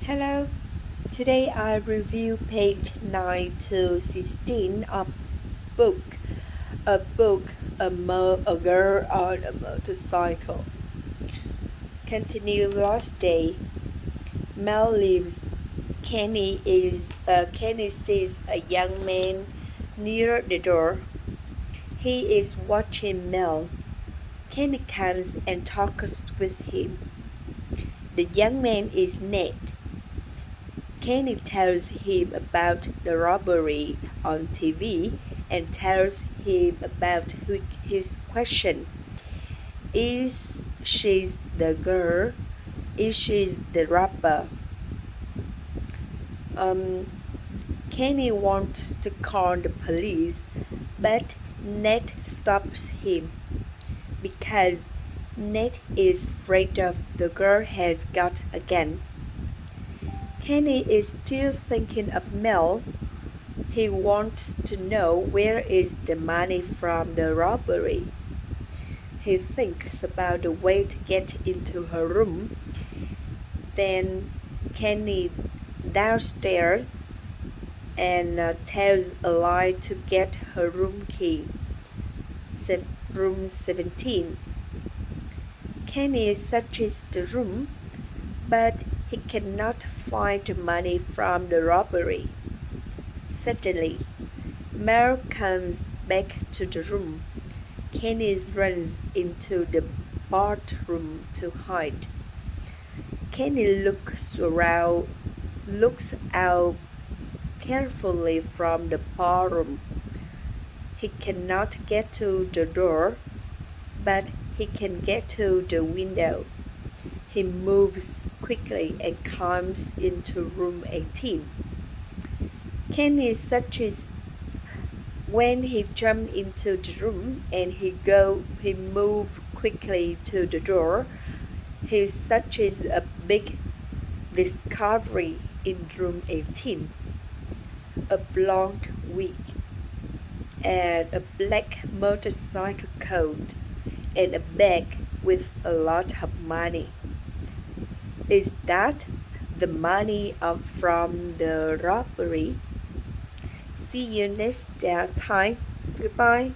Hello, today I review page 9 to 16 of book, a girl on a motorcycle. Continue last day. Mel leaves. Kenny sees a young man near the door. He is watching Mel. Kenny comes and talks with him. The young man is Ned. Kenny tells him about the robbery on TV and tells him about his question. Is she the girl? Is she the robber? Um, Kenny wants to call the police, but Ned stops him because Ned is afraid of the girl has got a gun. Kenny is still thinking of Mel. He wants to know where is the money from the robbery. He thinks about the way to get into her room. Then Kenny downstairs and tells a lie to get her room key. Room 17. Kenny searches the room, but he cannot find the money from the robbery. Suddenly, Mel comes back to the room. Kenny runs into the bathroom to hide. Kenny looks out carefully from the bathroom. He cannot get to the door, but he can get to the window. He moves quickly and climbs into room 18. Kenny searches. When he jumped into the room and he moved quickly to the door. He searches a big discovery in room 18. A blonde wig and a black motorcycle coat and a bag with a lot of money. Is that the money from the robbery? See you next time. Goodbye.